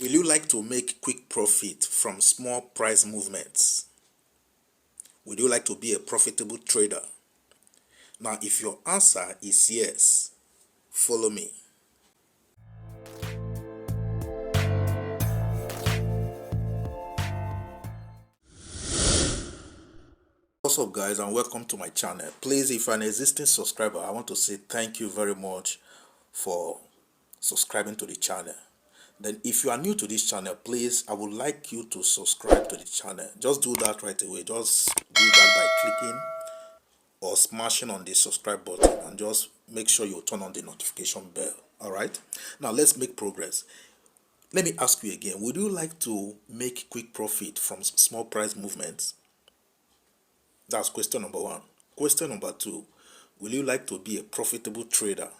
Will you like to make quick profit from small price movements? Would you like to be a profitable trader? Now, if your answer is yes, follow me. What's up, guys, and welcome to my channel. Please, if you're an existing subscriber, I want to say thank you very much for subscribing to the channel. Then if you are new to this channel, please, I would like you to subscribe to the channel. Just do that right away. Just do that by clicking or smashing on the subscribe button, and just make sure you turn on the notification bell. All right, now let's make progress. Let me ask you again, would you like to make quick profit from small price movements? That's question number one. Question number two, will you like to be a profitable trader?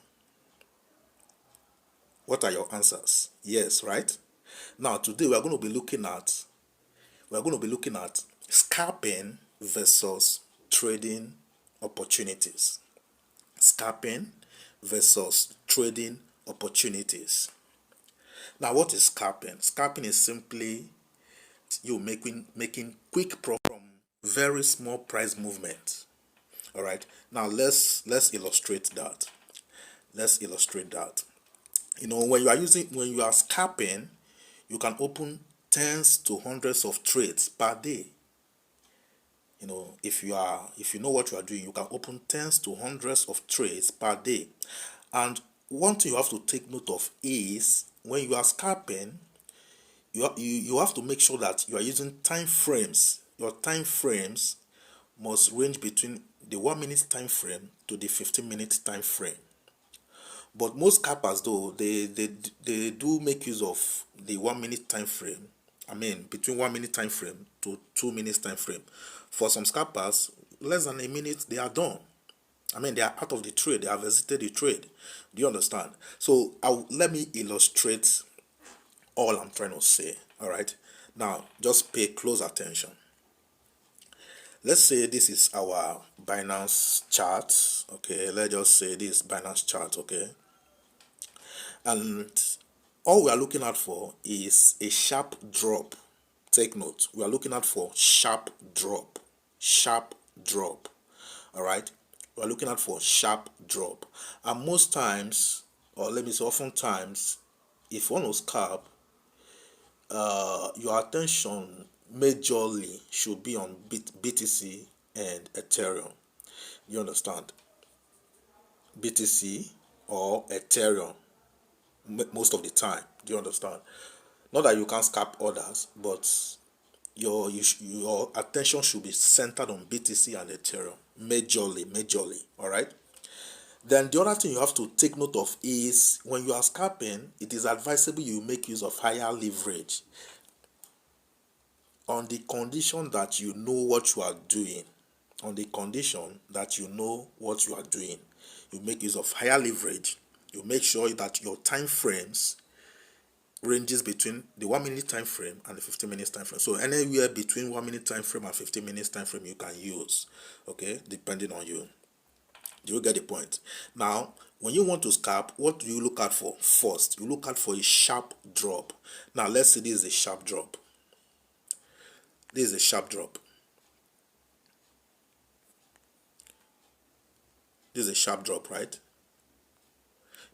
What are your answers? Yes, right? Now today we are going to be looking at scalping versus trading opportunities. Scalping versus trading opportunities. Now, what is scalping? Scalping is simply you making quick profit from very small price movement. All right. Now let's illustrate that. Let's illustrate that. You know, when you are scalping, you can open tens to hundreds of trades per day. You know, if you know what you are doing, you can open tens to hundreds of trades per day. And one thing you have to take note of is when you are scalping, you have to make sure that you are using time frames. Your time frames must range between the 1 minute time frame to the 15-minute time frame. But most scalpers, though, they do make use of the 1 minute time frame. I mean, between 1 minute time frame to 2 minutes time frame. For some scalpers, less than a minute they are done. I mean, they are out of the trade. They have exited the trade. Do you understand? So let me illustrate all I'm trying to say. All right. Now, just pay close attention. Let's say this is our Binance chart. Okay. Let's just say this Binance chart. Okay. And all we are looking out for is a sharp drop. Take note. We are looking out for sharp drop. Sharp drop. All right. We are looking out for sharp drop. And most times, or let me say oftentimes, if one was scalp, your attention majorly should be on BTC and Ethereum. You understand? BTC or Ethereum most of the time. Do you understand? Not that you can't scalp others, but your attention should be centered on BTC and Ethereum majorly. All right. Then the other thing you have to take note of is when you are scalping, it is advisable you make use of higher leverage on the condition that you know what you are doing. On the condition that you know what you are doing, you make use of higher leverage. You make sure that your time frames ranges between the 1 minute time frame and the 15 minutes time frame. So anywhere between 1 minute time frame and 15 minutes time frame you can use. Okay, depending on you. Do you get the point? Now, when you want to scalp, what do you look out for first? You look out for a sharp drop. Now, let's say this is a sharp drop. This is a sharp drop. This is a sharp drop, right?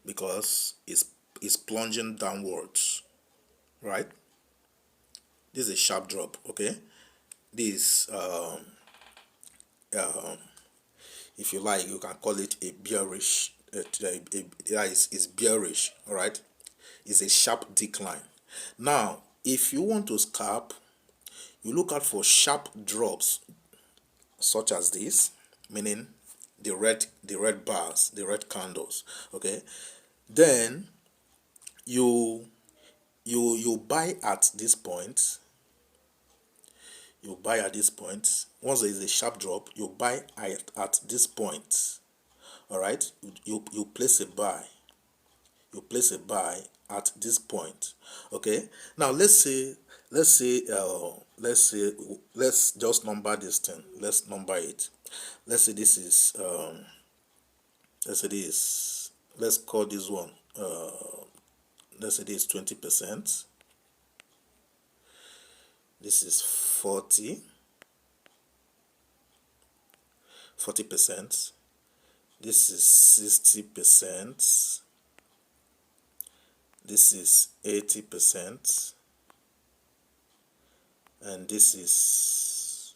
Because it's plunging downwards, right? This is a sharp drop, okay? This, if you like, you can call it a bearish. It's bearish, all right? It's a sharp decline. Now, if you want to scalp, you look out for sharp drops, such as this, meaning the red bars, the red candles. Okay, then you buy at this point. You buy at this point. Once there is a sharp drop, you buy at this point. All right, you place a buy. You place a buy at this point. Okay, now let's just number this thing. Let's number it. Let's say this is let's call this one let's say this 20%. This is 40%. This is 60%. This is 80%. And this is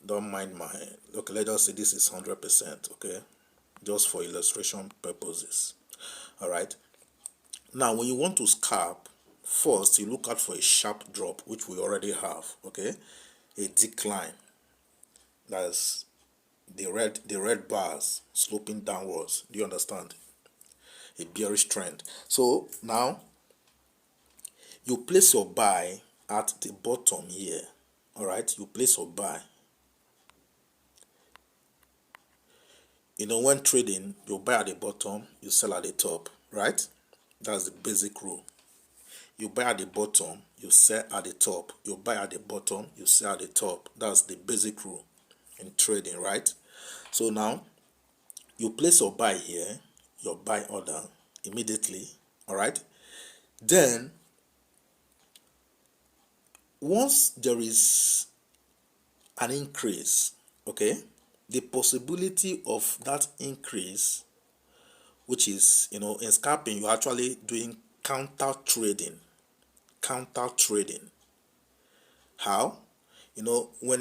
don't mind my, okay, let us say this is 100%, okay, just for illustration purposes. All right, now when you want to scalp, first you look out for a sharp drop, which we already have, okay, a decline, that's the red bars sloping downwards. Do you understand? A bearish trend. So now you place your buy at the bottom here. All right, you place your buy. You know, when trading, you buy at the bottom, you sell at the top, right? That's the basic rule. You buy at the bottom, you sell at the top. You buy at the bottom, you sell at the top. That's the basic rule in trading, right? So now you place your buy here, your buy order immediately, all right? Then once there is an increase, okay, the possibility of that increase, which is, you know, in scalping, you're actually doing counter trading. How? You know, when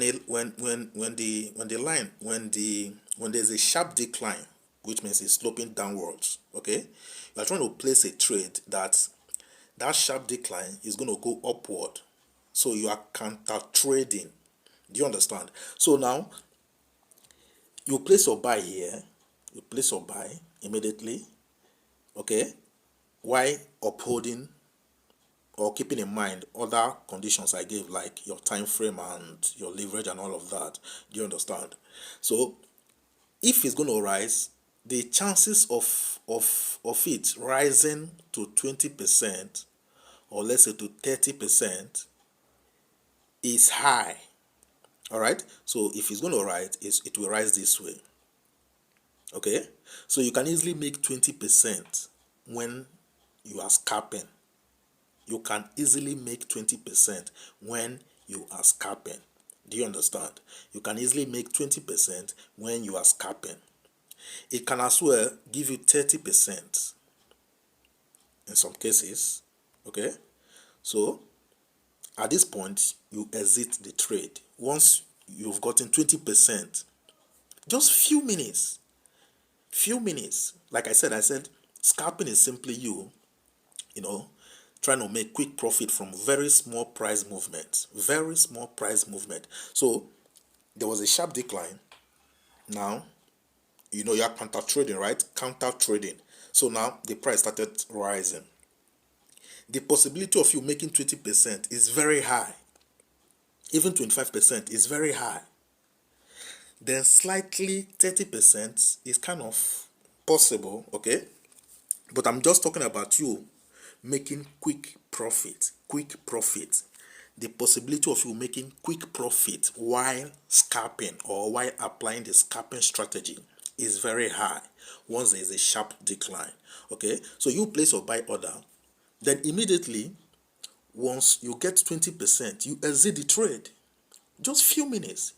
there's a sharp decline, which means it's sloping downwards, okay, you are trying to place a trade that sharp decline is going to go upward, so you are counter trading. Do you understand? So now you place your buy here, you place your buy immediately, okay, while upholding or keeping in mind other conditions I gave, like your time frame and your leverage and all of that. Do you understand? So if it's going to rise, the chances of it rising to 20%, or let's say to 30%, is high. All right, so if it's going to rise, it will rise this way. Okay, so you can easily make 20% when you are scalping. You can easily make 20% when you are scalping. Do you understand? You can easily make 20% when you are scalping. It can as well give you 30% in some cases. Okay, so at this point you exit the trade. Once you've gotten 20%, just few minutes. Like I said scalping is simply you know, trying to make quick profit from very small price movement. So there was a sharp decline. Now, you know, you are counter trading, right? Counter trading. So now the price started rising. The possibility of you making 20% is very high. Even 25% is very high. Then slightly 30% is kind of possible, okay? But I'm just talking about you making quick profit. The possibility of you making quick profit while scalping or while applying the scalping strategy is very high once there is a sharp decline. Okay, so you place your buy order, then immediately once you get 20%, you exit the trade. Just few minutes,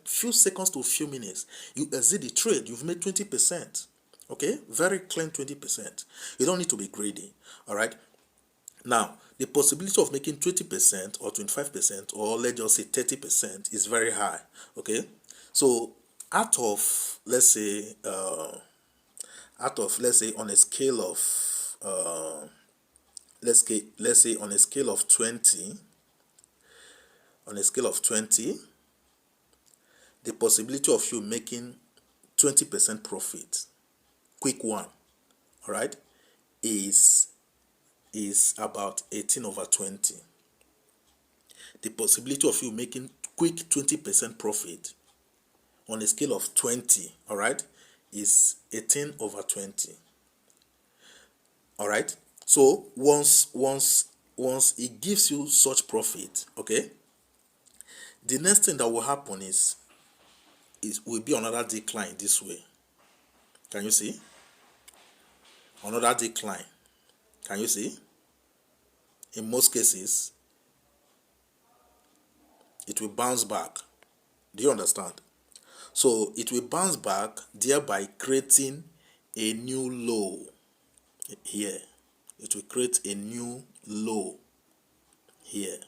few seconds to few minutes, you exit the trade. You've made 20%. Okay, very clean 20%. You don't need to be greedy. All right. Now, the possibility of making 20% or 25% or let's just say 30% is very high. Okay, so out of let's say on a scale of let's say on a scale of 20, the possibility of you making 20% profit, quick one, all right, is about 18/20. The possibility of you making quick 20% profit on a scale of 20, all right, is 18/20. All right. So once it gives you such profit, okay, the next thing that will happen is will be another decline this way. Can you see? Another decline. Can you see? In most cases, it will bounce back. Do you understand? So it will bounce back, thereby creating a new low here. It will create a new low here.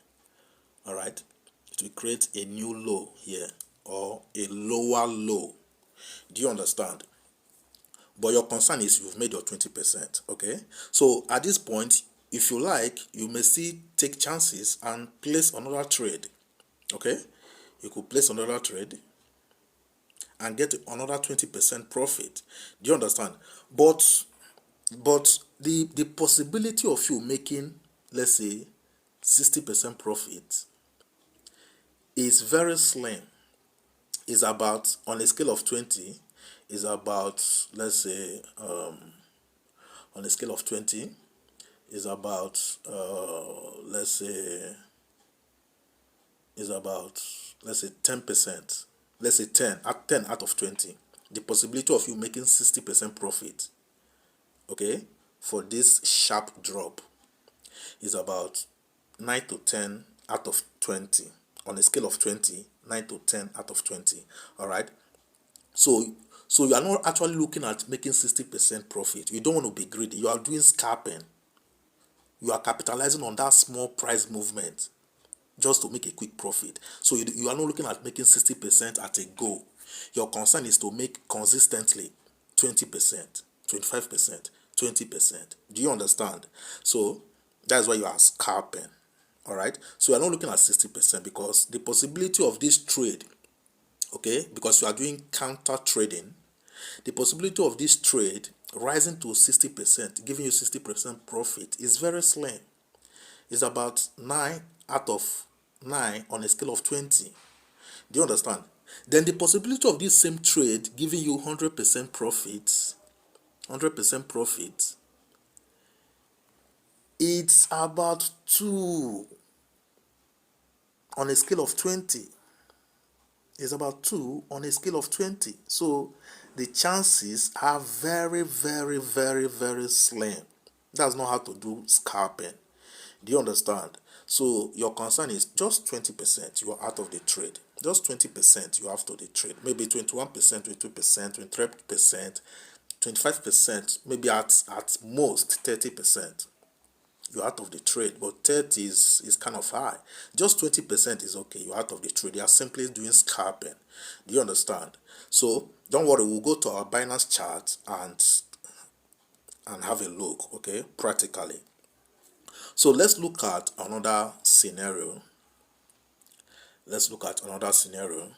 All right, it will create a new low here, or a lower low. Do you understand? But your concern is you've made your 20%. Okay, so at this point, if you like, you may still take chances and place another trade. Okay, you could place another trade and get another 20% profit. Do you understand? But the possibility of you making, let's say, 60% profit is very slim. Is about, on a scale of 20, is about, let's say, on a scale of 20, is about, let's say, is about, let's say, 10%. Let's say 10 out of 20. The possibility of you making 60% profit, okay, for this sharp drop is about 9 to 10 out of 20. On a scale of 20, 9 to 10 out of 20. All right. So you are not actually looking at making 60% profit. You don't want to be greedy. You are doing scalping. You are capitalizing on that small price movement just to make a quick profit. So you are not looking at making 60% at a go. Your concern is to make consistently 20%, 25%, 20%. Do you understand? So that's why you are scalping. All right. So you are not looking at 60% because the possibility of this trade, okay, because you are doing counter trading, the possibility of this trade rising to 60%, giving you 60% profit, is very slim. It's about 9 out of 9 on a scale of 20. Do you understand? Then the possibility of this same trade giving you 100% profit, 100% profit, it's about 2 on a scale of 20. It's about 2 on a scale of 20. So the chances are very, very, very, very slim. That's not how to do scalping. Do you understand? So your concern is just 20%, you are out of the trade. Just 20% you have to the trade. Maybe 21%, 22%, 23%, 25%, maybe at most 30%. You're out of the trade, but 30 is kind of high. Just 20% is okay. You're out of the trade. You are simply doing scalping. Do you understand? So don't worry, we'll go to our Binance chart and have a look, okay, practically. So let's look at another scenario. Let's look at another scenario.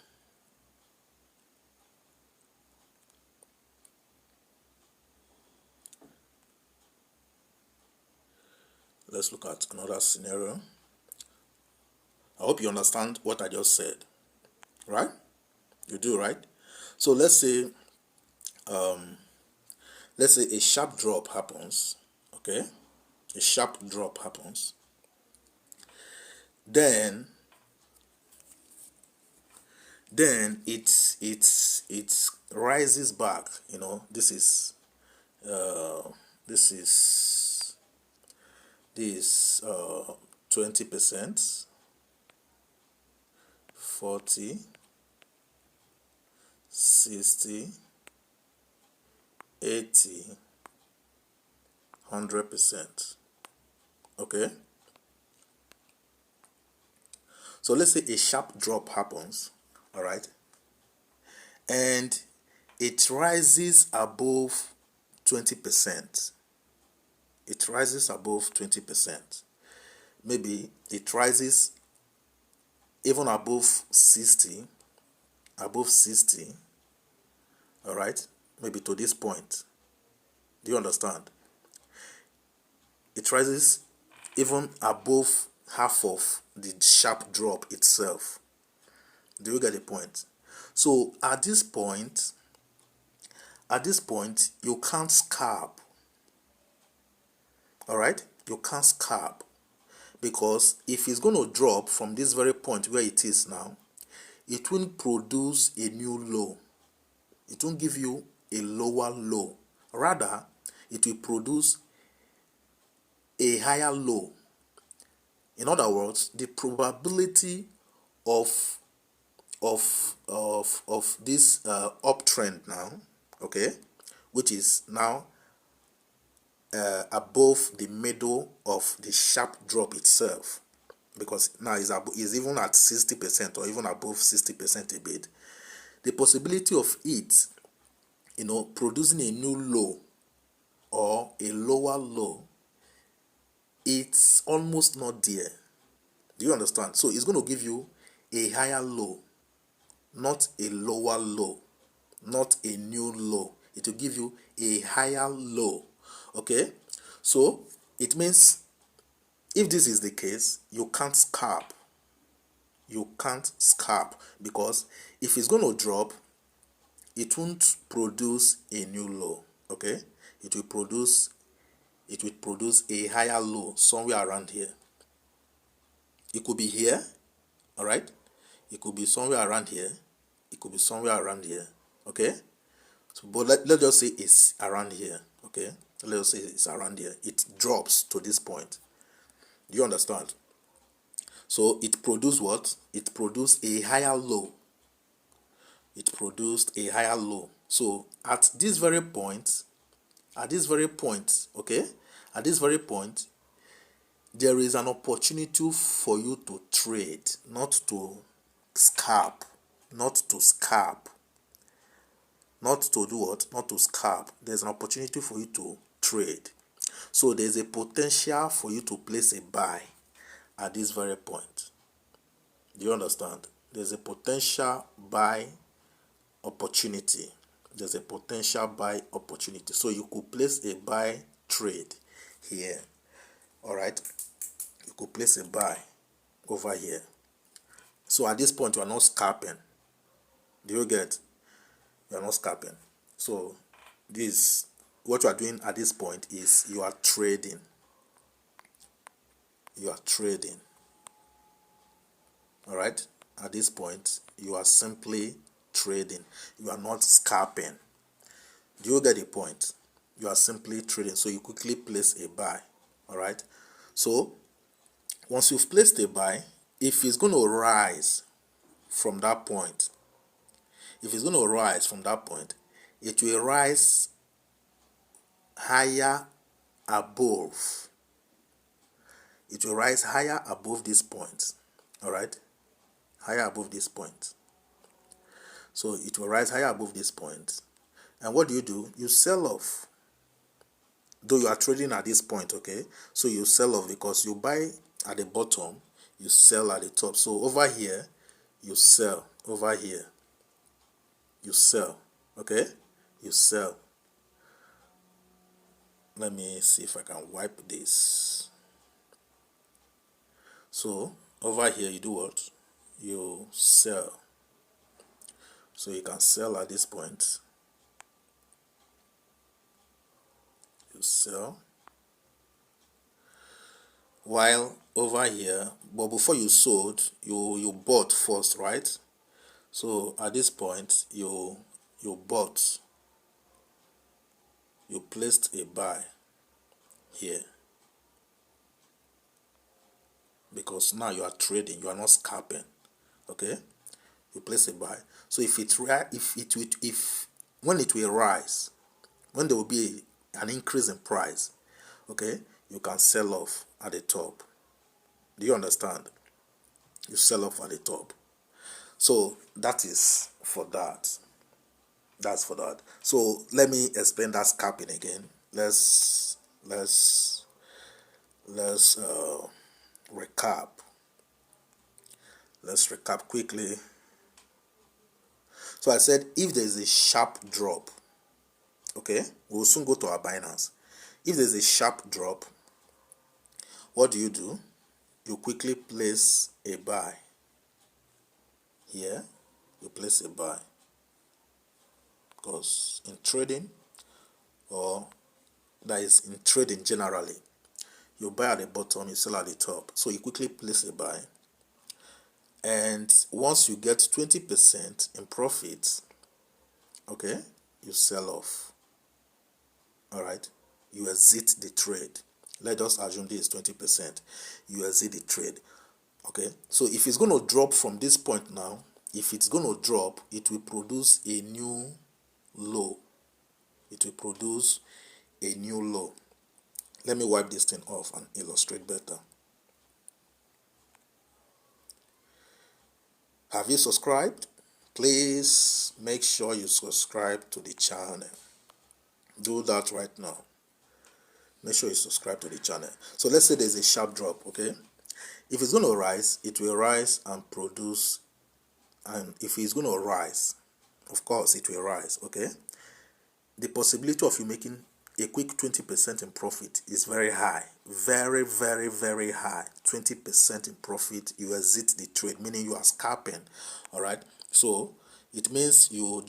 Let's look at another scenario. I hope you understand what I just said, right? You do, right? So let's say a sharp drop happens, okay? A sharp drop happens. Then it rises back. You know, this is 20%, 40, 60, 80, 100%. Okay. So let's say a sharp drop happens, all right, and it rises above 20%. It rises above 20%. Maybe it rises even above 60, all right, maybe to this point. Do you understand? It rises even above half of the sharp drop itself. Do you get the point? So at this point, you can't scalp. All right, you can't scalp, because if it's going to drop from this very point where it is now, it won't produce a new low. It won't give you a lower low. Rather, it will produce a higher low. In other words, the probability of this uptrend now, okay, which is now above the middle of the sharp drop itself, because now is even at 60% or even above 60% a bit. The possibility of it, producing a new low or a lower low, it's almost not there. Do you understand? So it's going to give you a higher low, not a lower low, not a new low. It will give you a higher low. Okay, so it means if this is the case, you can't scalp. You can't scalp, because if it's going to drop, it won't produce a new low. Okay, it will produce a higher low somewhere around here. It could be here, all right? It could be somewhere around here. It could be somewhere around here. Okay, so but let's just say it's around here. Okay, let's say it's around here. It drops to this point. Do you understand? So it produced what? It produced a higher low. It produced a higher low. So at this very point, okay, at this very point, there is an opportunity for you to trade, not to scalp, not to scalp, not to do what? Not to scalp. There's an opportunity for you to trade. So there's a potential for you to place a buy at this very point. Do you understand? There's a potential buy opportunity. There's a potential buy opportunity. So you could place a buy trade here. All right, you could place a buy over here. So at this point, you are not scalping. Do you get? You are not scalping. So this, what you are doing at this point is you are trading. You are trading. All right, at this point, you are simply trading. You are not scalping. Do you get the point? You are simply trading. So you quickly place a buy. All right, so once you've placed a buy, if it's going to rise from that point, it will rise higher above. It will rise higher above this point. All right, higher above this point. So it will rise higher above this point. And what do? You sell off. Though you are trading at this point, okay? So you sell off, because you buy at the bottom, you sell at the top. So over here, you sell. Over here, you sell. Okay? You sell. Let me see if I can wipe this. So over here, you do what? You sell. So you can sell at this point. You sell. While over here, but before you sold, you bought first, right? So at this point, you bought. You placed a buy here, because now you are trading. You are not scalping. Okay, you place a buy. So if when it will rise, when there will be an increase in price, okay, you can sell off at the top. Do you understand? You sell off at the top. So that is for that. That's for that. So let me explain that scalping again. Let's recap. Let's recap quickly. So I said if there is a sharp drop, okay, we'll soon go to our Binance. If there's a sharp drop, what do? You quickly place a buy here. You place a buy, because in trading, or that is in trading generally, you buy at the bottom, you sell at the top. So you quickly place a buy, and once you get 20% in profit, okay, you sell off. All right, you exit the trade. Let us assume this is 20%. You exit the trade. Okay, so if it's going to drop from this point now, if it's going to drop, it will produce a new low. It will produce a new low. Let me wipe this thing off and illustrate better. Have you subscribed? Please make sure you subscribe to the channel. Do that right now. Make sure you subscribe to the channel. So let's say there's a sharp drop, okay? If it's going to rise, it will rise and produce. And if it's going to rise, of course it will rise, okay? The possibility of you making a quick 20% in profit is very high. Very, very, very high. 20% in profit, you exit the trade, meaning you are scalping. All right. So it means you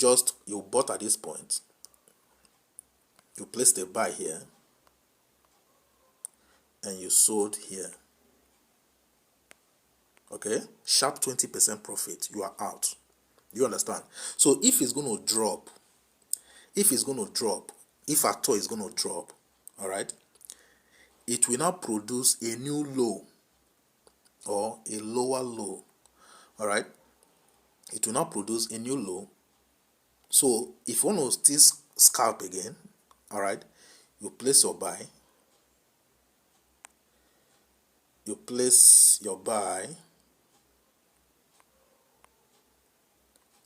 bought at this point. You placed a buy here and you sold here. Okay. Sharp 20% profit. You are out. You understand? So if it's going to drop, if at all it's going to drop, all right, it will now produce a new low or a lower low. All right, it will now produce a new low. So if you want to still scalp again, all right, you place your buy,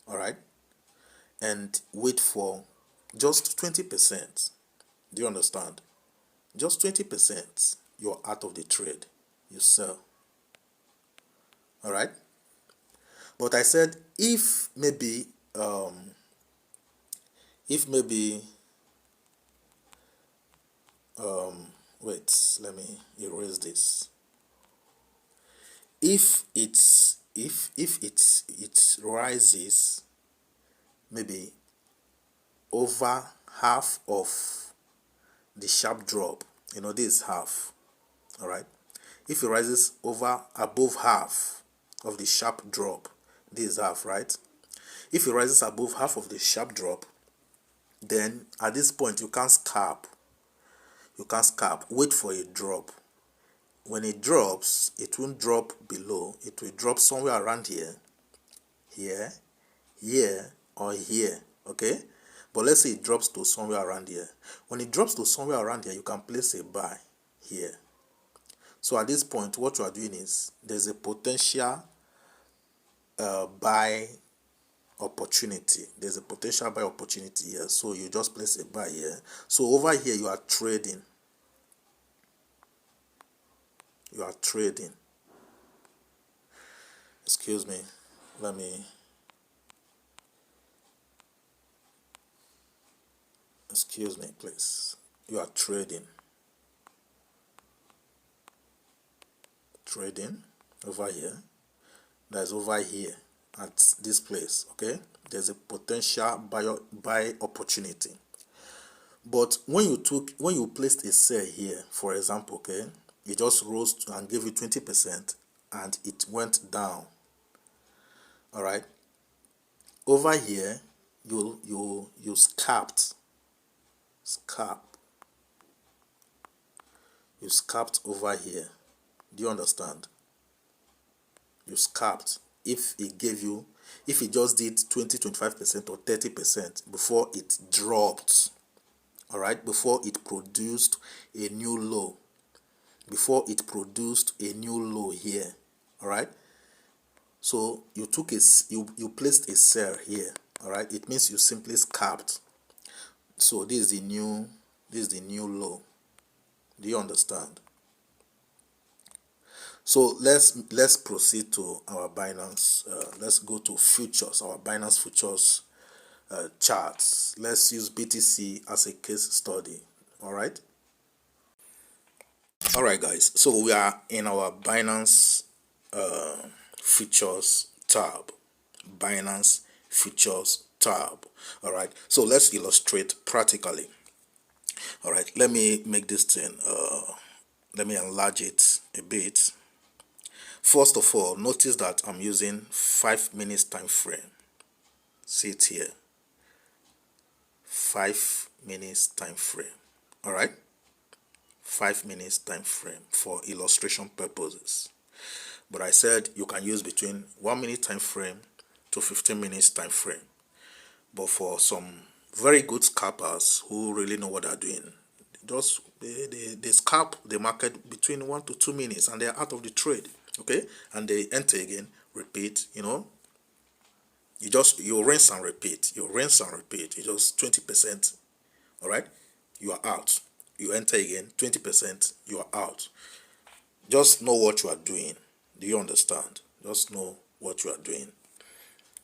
all right, and wait for just 20%. Do you understand? Just 20%, you're out of the trade. You sell. All right. But I said if maybe wait, let me erase this. If it rises maybe over half of the sharp drop, you know, this is half, all right. If it rises above half of the sharp drop, this is half, right? If it rises above half of the sharp drop, then at this point you can't scalp. Wait for a drop. When it drops, it won't drop below. It will drop somewhere around here, or here. Okay, but let's say it drops to somewhere around here. When it drops to somewhere around here, you can place a buy here. So at this point, what you are doing is there's a potential buy opportunity. There's a potential buy opportunity here. So you just place a buy here. So over here, you are trading. Excuse me. Excuse me, please. You are trading over here. That's over here at this place. Okay, there's a potential buy opportunity. But when you placed a sell here, for example, okay, it just rose and gave you 20% and it went down. All right, over here you scalped over here. Do you understand? You scalped. If it just did 20-25% or 30% before it dropped, all right, before it produced a new low, here, all right. So you placed a sell here, all right. It means you simply scalped. So this is the new low. Do you understand? So let's proceed to our Binance. Let's go to futures, our Binance futures charts. Let's use BTC as a case study. All right. All right, guys. So we are in our Binance futures tab. Binance futures tab. All right. So let's illustrate practically. All right. Let me make this thing. Let me enlarge it a bit. First of all, notice that I'm using 5 minutes time frame. See it here. 5 minutes time frame. All right. 5 minutes time frame for illustration purposes. but I said you can use between 1 minute time frame to 15 minutes time frame. But for some very good scalpers who really know what they're doing, just they scalp the market between 1 to 2 minutes and they're out of the trade. Okay, and they enter again, repeat. You rinse and repeat. You rinse and repeat. You just 20%. All right, you are out. You enter again, 20%. You are out. Just know what you are doing. Do you understand? Just know what you are doing.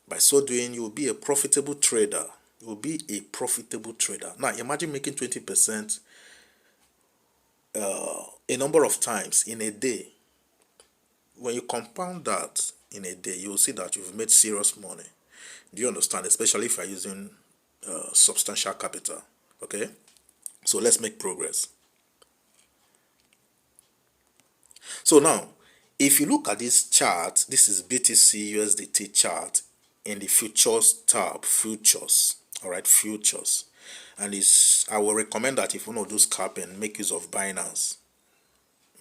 By so doing, you will be a profitable trader. You will be a profitable trader. Now, imagine making 20% a number of times in a day. When you compound that in a day, you will see that you've made serious money. Do you understand? Especially if you're using substantial capital. Okay? So let's make progress. So now, if you look at this chart, this is BTC USDT chart in the futures tab, futures. All right, futures. And I will recommend that if you want to do scalping, make use of Binance.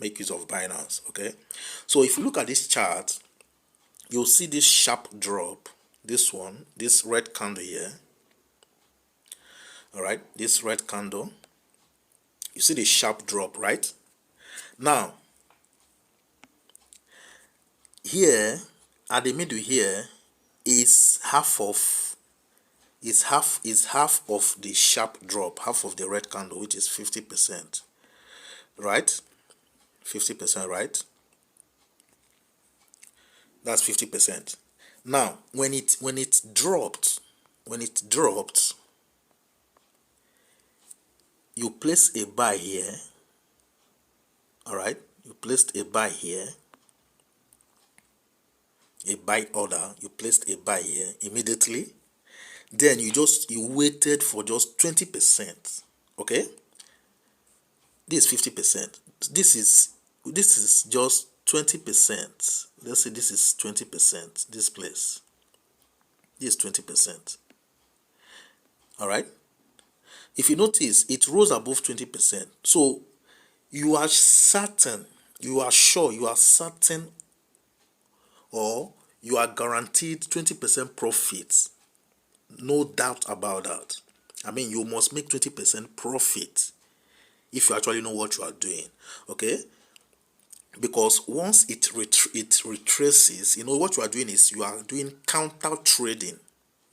Make use of Binance. Okay. So if you look at this chart, you'll see this sharp drop. This one, this red candle here. All right, this red candle. You see the sharp drop, right? Now, here at the middle here is half of the sharp drop, half of the red candle, which is 50%, right? 50%, right? That's 50%. Now, when it dropped, you place a buy here. All right, you placed a buy here, a buy order. You placed a buy here immediately. Then you waited for just 20%. Okay, this is 50%. This is just 20%. Let's say this is 20%. This place, this is 20%. All right. If you notice, it rose above 20%. So you are certain, you are sure, you are certain, or you are guaranteed 20% profit. No doubt about that. I mean, you must make 20% profit if you actually know what you are doing. Okay? Because once it retraces, what you are doing is you are doing counter trading.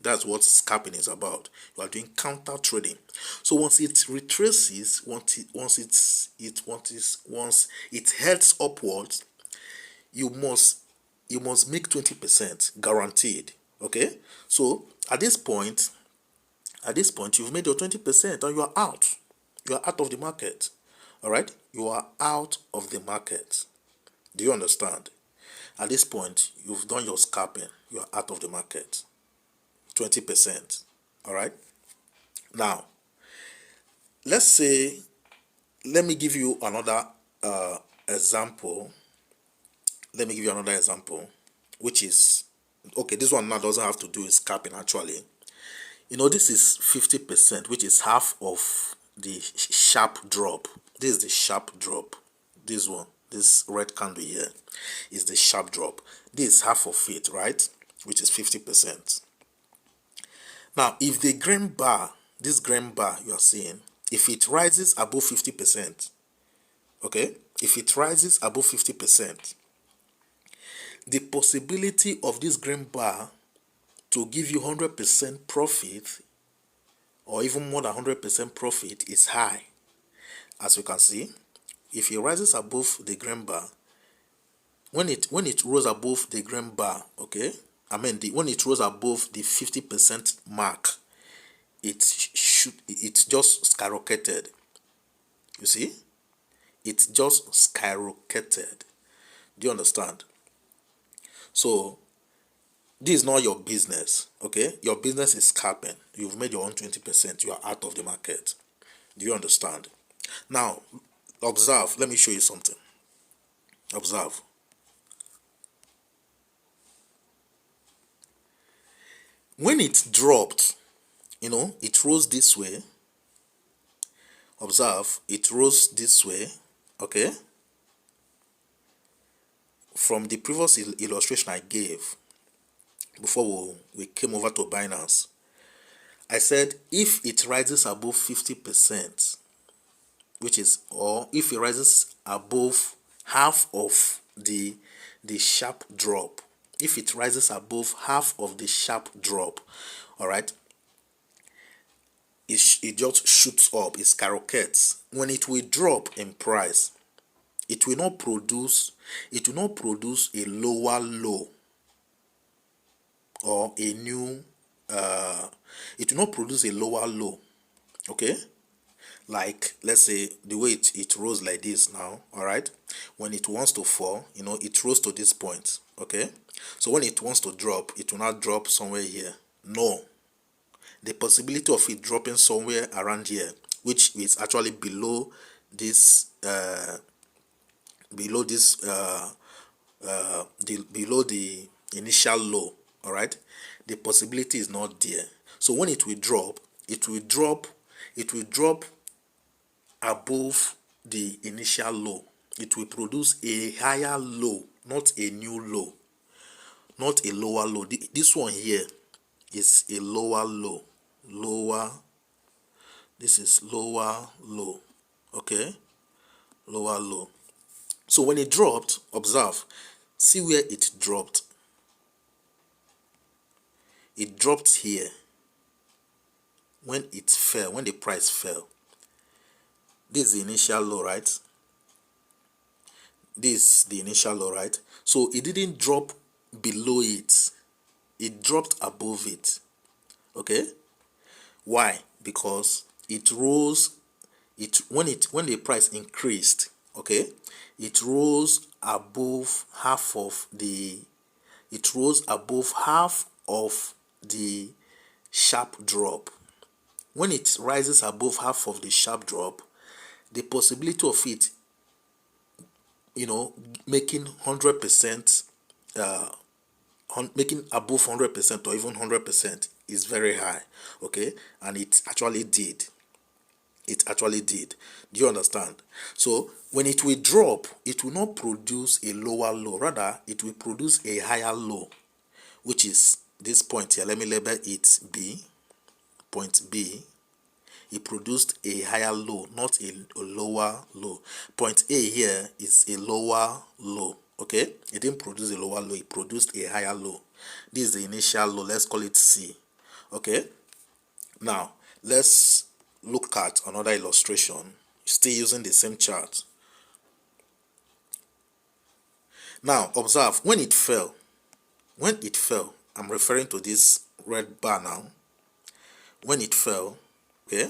That's what scalping is about. You are doing counter trading. So once it retraces, once it heads upwards, you must make 20% guaranteed. Okay? So at this point you've made your 20% and you are out. You are out of the market. All right? You are out of the market. Do you understand? At this point, you've done your scalping. You are out of the market. 20%. All right? Now, let me give you another example. Let me give you another example, which is, okay, this one now doesn't have to do with scalping actually. This is 50%, which is half of the sharp drop. This is the sharp drop. This one, this red candle here is the sharp drop. This is half of it, right? Which is 50%. Now, if the green bar, this green bar you are seeing, if it rises above 50%, okay? If it rises above 50%, the possibility of this green bar to give you 100% profit or even more than 100% profit is high. As you can see, if it rises above the green bar, when it rose above the green bar, okay, when it rose above the 50% mark, it just skyrocketed. You see, it just skyrocketed. Do you understand? So this is not your business, okay? Your business is scalping. You've made your own 20%. You are out of the market. Do you understand? Now, observe. Let me show you something. Observe. When it dropped, it rose this way. Observe, it rose this way, okay? from the previous illustration I gave before we came over to Binance, I said if it rises above 50%, which is, or if it rises above half of the sharp drop, if it rises above half of the sharp drop, all right, it just shoots up, it skyrockets. When it will drop in price, it will not produce a lower low or a new it will not produce a lower low. Okay, like let's say the way it rose like this now, all right, when it wants to fall, it rose to this point. Okay, so when it wants to drop, it will not drop somewhere here. No, the possibility of it dropping somewhere around here, which is actually below this below the initial low, all right, the possibility is not there. So when it will drop, it will drop above the initial low. It will produce a higher low, not a new low, not a lower low. This one here is a lower low. This is lower low. Okay, lower low. So when it dropped, observe, see where it dropped. It dropped here when it fell, when the price fell. This is the initial low, right? This is the initial low, right? So it didn't drop below it, it dropped above it. Okay, why? Because it rose, when the price increased, okay, it rose above half of the sharp drop. When it rises above half of the sharp drop, the possibility of it making 100%, making above 100% or even 100% is very high. Okay, and it actually did. Do you understand? So when it will drop, it will not produce a lower low, rather it will produce a higher low, which is this point here. Let me label it B, point B. It produced a higher low, not a lower low. Point A here is a lower low. Okay, it didn't produce a lower low, it produced a higher low. This is the initial low, let's call it C. Okay, now let's look at another illustration, still using the same chart. Now observe, when it fell, I'm referring to this red bar now. When it fell, okay,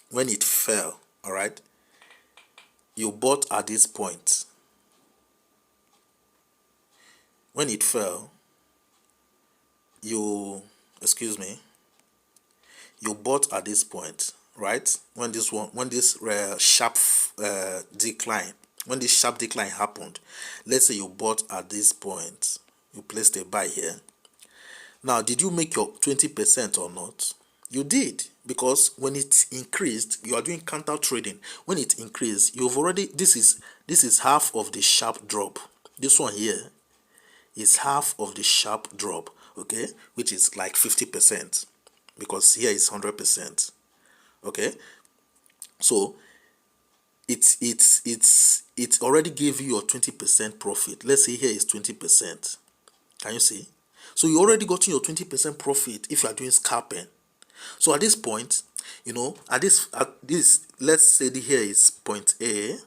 when it fell, all right, you bought at this point. When it fell, you bought at this point, right? When this sharp decline, when this sharp decline happened, let's say you bought at this point, you placed a buy here. Now, did you make your 20% or not? You did, because when it increased, you are doing counter trading. When it increased, you've already, this is half of the sharp drop. This one here is half of the sharp drop, okay, which is like 50%, because here is 100%. Okay, so it already gave you your 20% profit. Let's say here is 20%. Can you see? So you already got your 20% profit if you are doing scalping. So at this point, at this let's say here is point A.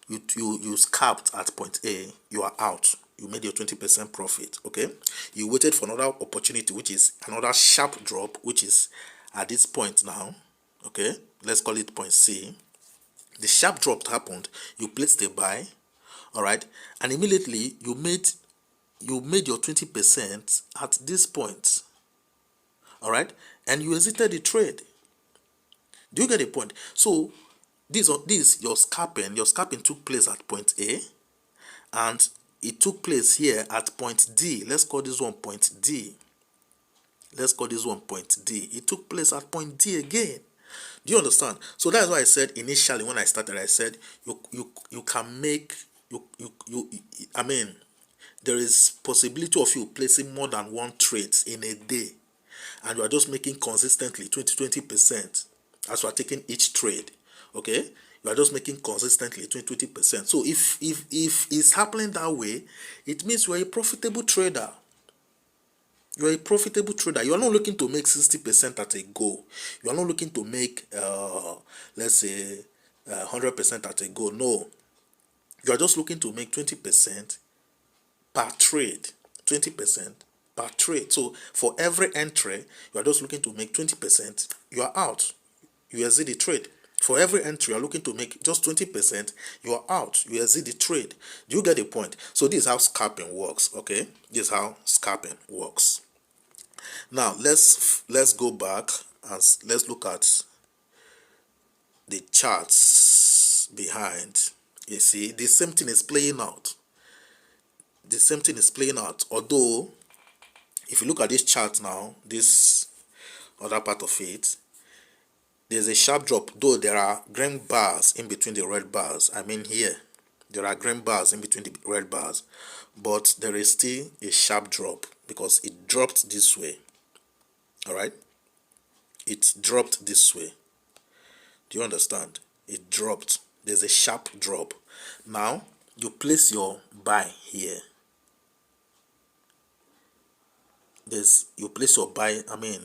You scalped at point A, you are out. You made your 20% profit. Okay, you waited for another opportunity, which is another sharp drop, which is at this point now. Okay, let's call it point C. The sharp drop happened, you placed a buy, all right, and immediately you made your 20% at this point, all right, and you exited the trade. Do you get the point? So your scalping took place at point A, and it took place here at point D. Let's call this one point D. It took place at point D again. Do you understand? So that's why I said initially when I started, I said you can make I mean, there is possibility of you placing more than one trade in a day, and you are just making consistently 20% as you are taking each trade. Okay, you are just making consistently 20%. So if it's happening that way, it means you are a profitable trader. You are a profitable trader. You are not looking to make 60% at a go. You are not looking to make let's say 100% at a go. No, you are just looking to make 20% per trade. 20% per trade. So for every entry, you are just looking to make 20%. You are out. You exit the trade. For every entry, you are looking to make just 20%. You are out. You exit the trade. Do you get the point? So this is how scalping works. Okay, this is how scalping works. Now let's go back and let's look at the charts behind. You see, the same thing is playing out. The same thing is playing out. Although, if you look at this chart now, this other part of it, there's a sharp drop. Though there are green bars in between the red bars. I mean here, there are green bars in between the red bars, but there is still a sharp drop because it dropped this way. All right, it dropped this way. Do you understand? It dropped. There's a sharp drop. Now you place your buy here. You place your buy, I mean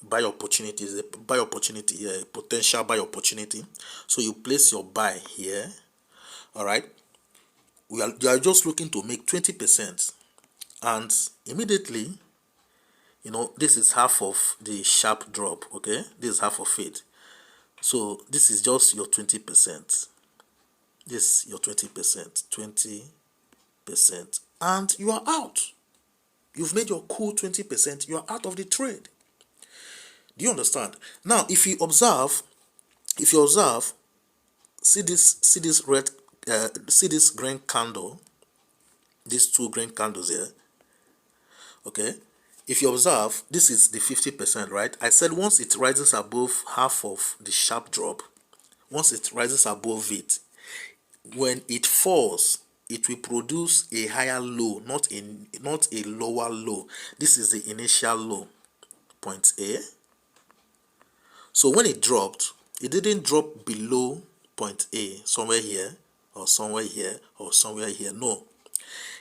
buy opportunities, a buy opportunity here, a potential buy opportunity. So you place your buy here. All right, you are just looking to make 20%, and immediately, you know, this is half of the sharp drop. Okay, this is half of it. So this is just your 20%. This is your 20%, 20%, and you are out. You've made your cool 20%. You are out of the trade. Do you understand? Now, if you observe, see this red, see this green candle, these two green candles here. Okay, if you observe, this is the 50%, right? I said once it rises above half of the sharp drop, once it rises above it, when it falls, it will produce a higher low, not a lower low. This is the initial low, point A. So when it dropped, it didn't drop below point A, somewhere here, or somewhere here, or somewhere here. No,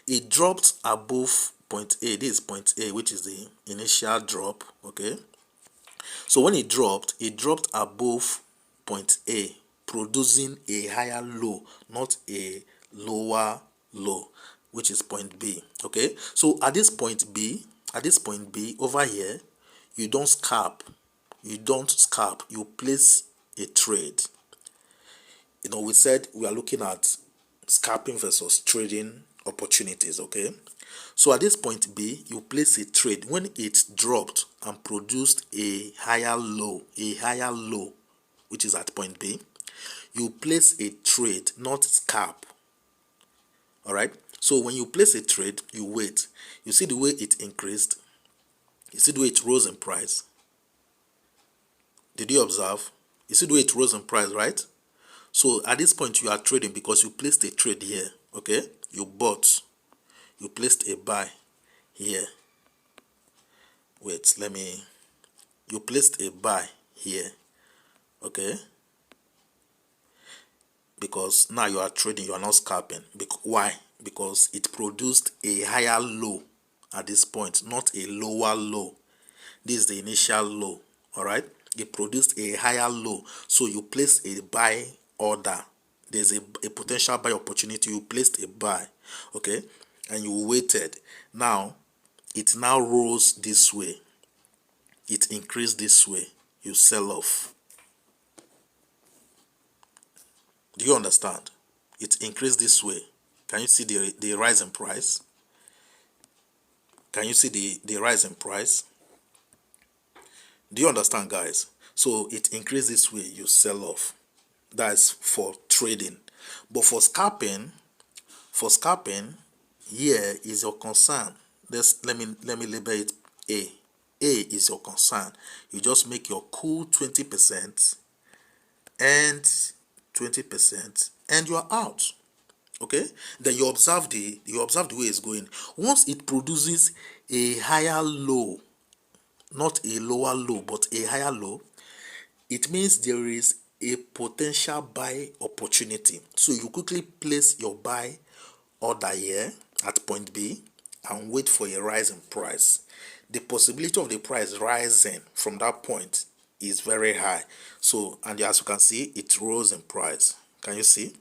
it dropped above point A. This is point A, which is the initial drop. Okay, so when it dropped above point A, producing a higher low, not a lower low, which is point B. Okay, so at this point B over here, you don't scalp. You place a trade. You know, we said we are looking at scalping versus trading opportunities. Okay, so at this point B, you place a trade. When it dropped and produced a higher low, which is at point B, you place a trade, not scalp. All right, so when you place a trade, you wait. You see the way it increased, you see the way it rose in price. Did you observe? You see the way it rose in price, right? So at this point you are trading because you placed a trade here. Okay, you bought, you placed a buy here. Wait, you placed a buy here. Okay, because now you are trading, you are not scalping. Why? Because it produced a higher low at this point, not a lower low. This is the initial low. All right, it produced a higher low, so you place a buy order. There's a potential buy opportunity. You placed a buy. Okay, and you waited. Now it now rose this way, it increased this way, you sell off. Do you understand? It increased this way. Can you see the rise in price? Can you see the rise in price? Do you understand, guys? So it increased this way, you sell off. That's for trading. But for scalping, here is your concern. Let me label it A. A is your concern. You just make your cool 20% and 20%, and you are out. Okay, then you observe the way it's going. Once it produces a higher low, not a lower low but a higher low, it means there is a potential buy opportunity. So you quickly place your buy order here at point B and wait for a rise in price. The possibility of the price rising from that point is very high. So, and as you can see, it rose in price. Can you see?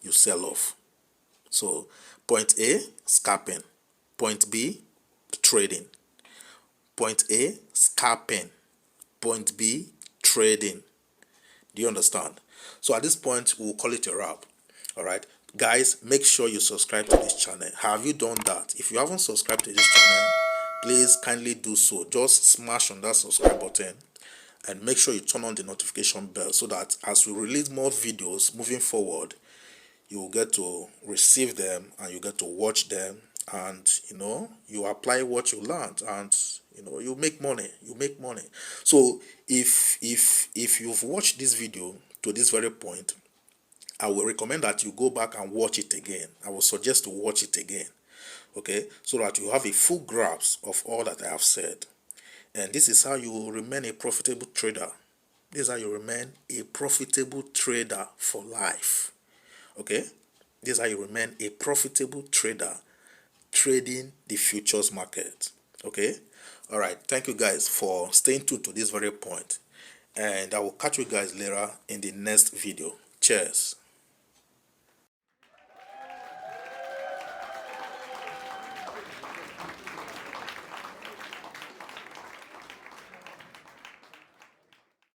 You sell off. So point A, scalping. Point B, trading. Point A, scalping. Point B, trading. Do you understand? So at this point, we'll call it a wrap. All right, guys, make sure you subscribe to this channel. Have you done that? If you haven't subscribed to this channel, please kindly do so. Just smash on that subscribe button and make sure you turn on the notification bell so that as we release more videos moving forward, you will get to receive them and you get to watch them, and you apply what you learned, and you make money. So if you've watched this video to this very point, I will recommend that you go back and watch it again. I will suggest to watch it again, okay, so that you have a full grasp of all that I have said. And this is how you will remain a profitable trader. This is how you remain a profitable trader for life. Okay, this is how you remain a profitable trader trading the futures market. Okay, all right, thank you guys for staying tuned to this very point, and I will catch you guys later in the next video. Cheers.